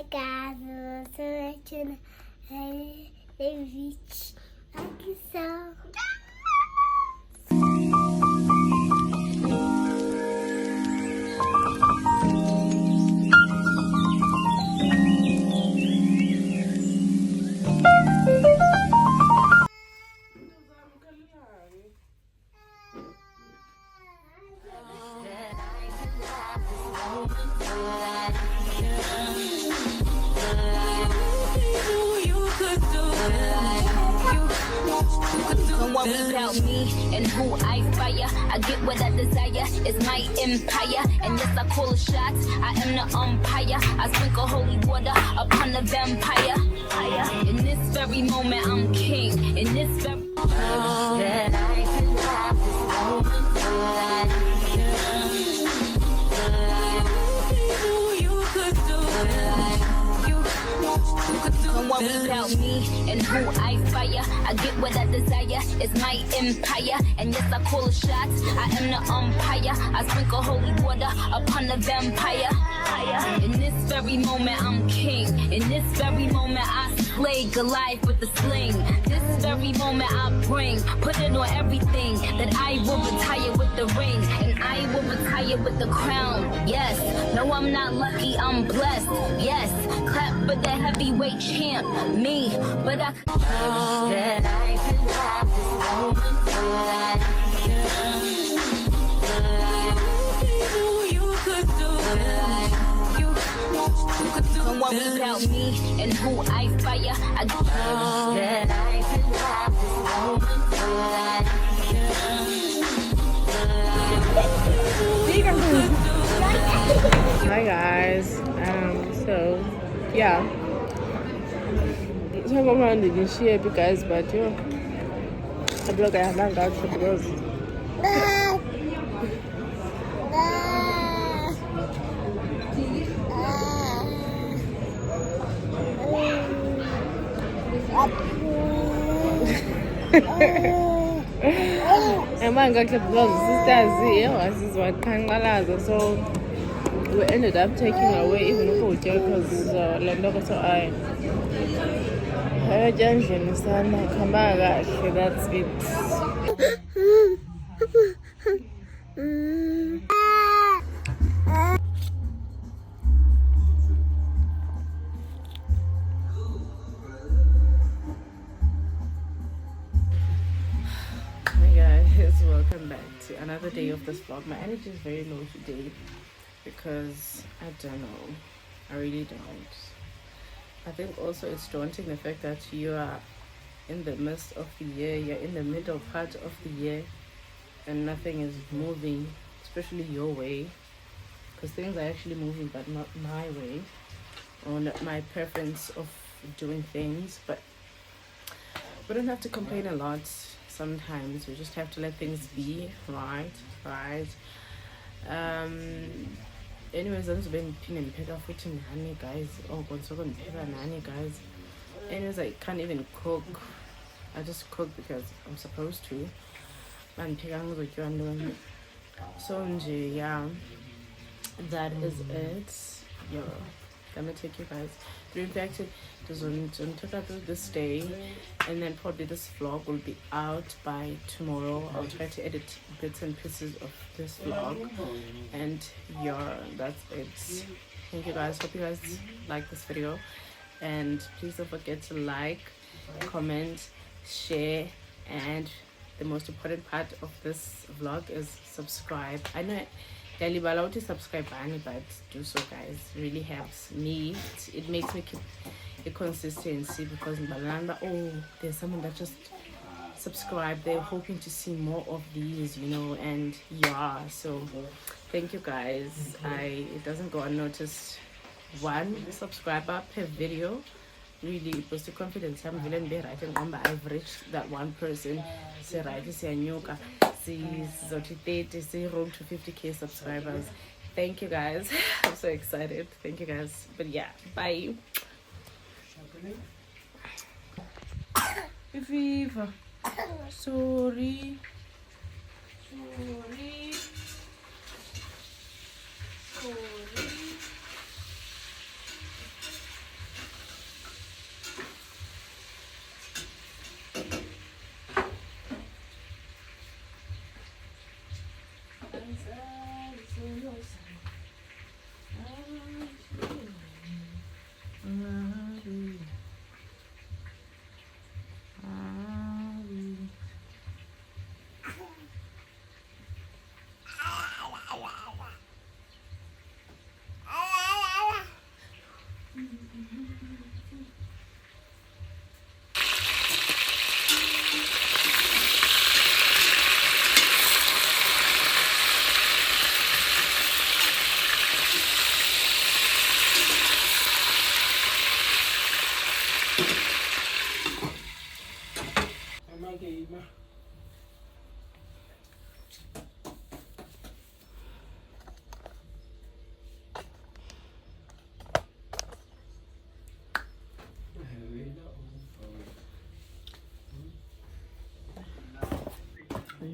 casa, sorte, evite. Aqui são. Without me and who I fire, I get what I desire. It's my empire, and yes, I call shots. I am the umpire. I sprinkle holy water upon the vampire. In this very moment, I'm king. In this very that I can have you could do without me and who I fire, I get what I desire. It's my empire, and yes, I call shots. I am the umpire. I sprinkle holy water upon the vampire. In this very moment, I'm king. In this very moment, I slay Goliath with the sling. This very moment, I put it on everything. That I will retire with the ring, and I will retire with the crown. Yes, no, I'm not lucky, I'm blessed. Yes, clap for the heavyweight champ, me. But I that I can have this moment you could do without me and who I fire. I that I can have this moment. Hi guys. So yeah. So I'm around the share guys, but yo, I block I hang out for the girls. And man got the vlogs, sisters here, this is what Kangalaza. So we ended up taking away even though because so I junction sana kambaga, that's it. Welcome back to another day of this vlog. My energy is very low today because I don't know, I really don't. I think also it's daunting the fact that you are in the midst of the year, you're in the middle part of the year and nothing is moving, especially your way, because things are actually moving but not my way or not my preference of doing things. But we don't have to complain a lot. Sometimes we just have to let things be, right? Anyways, I've been pinning pick up with nani guys. Oh god, so going to nani guys. Anyways, I can't even cook. I just cook because I'm supposed to. And with you. So yeah, that is it. Yo, gonna take you guys through. In fact, took out this day, and then probably this vlog will be out by tomorrow. I'll try to edit bits and pieces of this vlog, and yeah, that's it. Thank you guys. Hope you guys like this video, and please don't forget to like, comment, share, and the most important part of this vlog is subscribe. I know Dalibala to subscribe, but do so guys. It really helps me. It makes me keep a consistency, because there's someone that just subscribed, they're hoping to see more of these, and yeah, so thank you guys. It doesn't go unnoticed. 1 subscriber per video really boosts the confidence. I'm feeling better. I think I've reached that one person. Say right, say Nyoka, see 30, say road to 50k subscribers. Thank you guys. I'm so excited. Thank you guys. But yeah, bye. Fever. Sorry.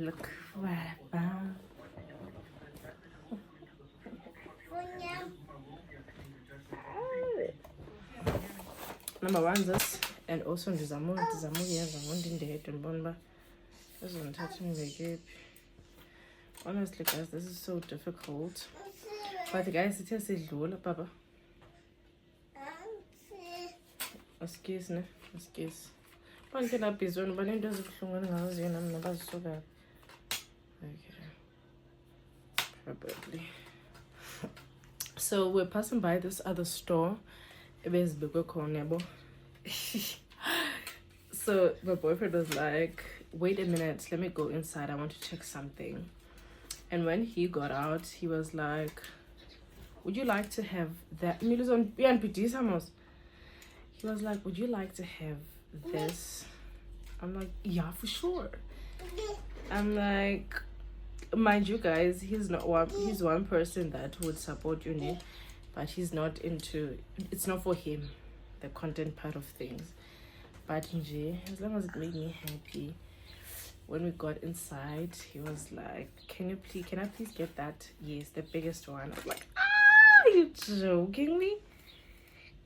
Look what I found. Number one, this, and also ndizamuyeza ngondindedwa ndibona uba azondithatha indibeke phi. Honestly, guys, this is so difficult. But guys, it has sidlula, Papa. Excuse me, excuse. Bonke labhizi wena banento ezibuhlungu endingazaziyo nami nabazisukayo. Okay. Probably. So we're passing by this other store. So my boyfriend was like, wait a minute, let me go inside, I want to check something. And when he got out, he was like, would you like to have that? He was like, would you like to have this? I'm like, yeah, for sure. I'm like, mind you guys, he's one person that would support you, but he's not into, it's not for him, the content part of things. But as long as it made me happy. When we got inside, he was like, can I please get that? Yes, the biggest one. I'm like, are you joking me?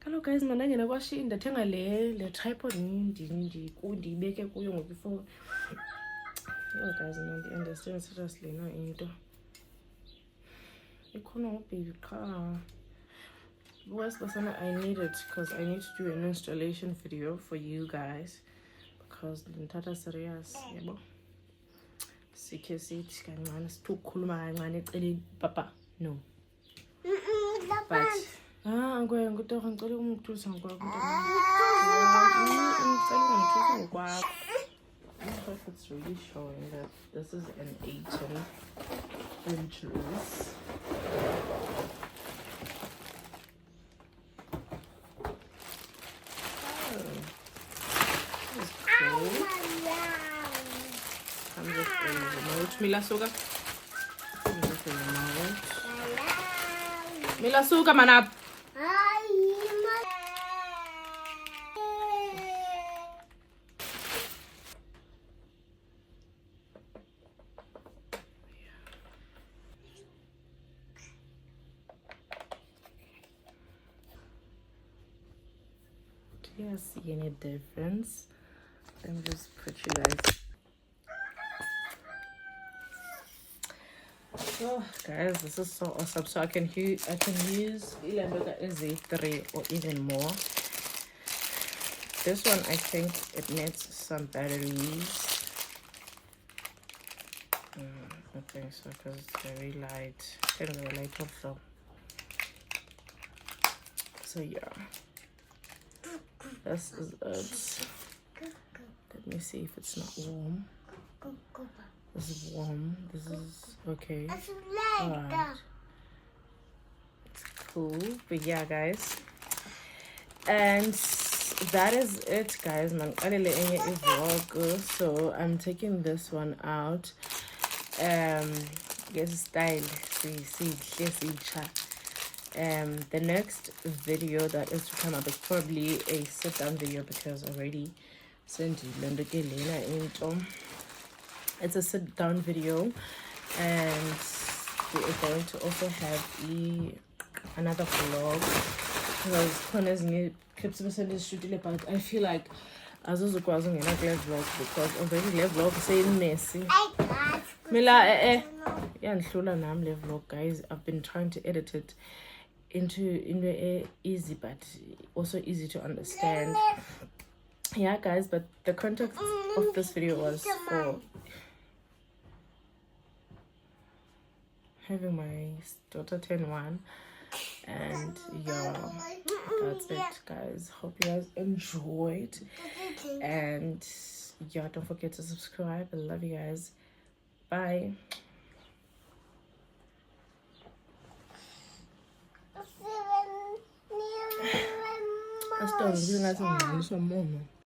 Hello guys, manangena kwashi ndathenga le tripod ndibeke kuyo ngokufo. Yo guys, I understand seriously no into. Ikhona baby car. I need it because I need to do an installation video for you guys because ndithatha serious, yabo. Sikhe sithi kancane sithukhuluma kancane eceleni papa no. But ngicela umthusa ngokwakho. I don't know if it's really showing that this is an 18-inch loose. I'm just in the remote. Mila suga. I'm just in the remote. Mila suga manap. Do you see any difference? Let me just put you guys. Oh guys, this is so awesome. So I can use Z3 or even more. This one I think it needs some batteries. I think so because it's very light. Kind of light also. So yeah. This is it. Let me see if it's not warm. This is warm. This is okay. Alright. It's cool. But yeah, guys. And that is it, guys. So I'm taking this one out. Guess style. The next video that is to come up is probably a sit-down video because already it's a sit-down video, and we are going to also have another vlog because Connor's new clips is shooting about. I feel like as also causing a vlog because already the vlog is saying messy. Mila yeah, vlog, guys. I've been trying to edit it into easy but also easy to understand. Yeah, guys, but the context of this video was for having my daughter turn 1, and yeah, that's it, guys. Hope you guys enjoyed, and yeah, don't forget to subscribe. I love you guys. Bye. I started doing that some more.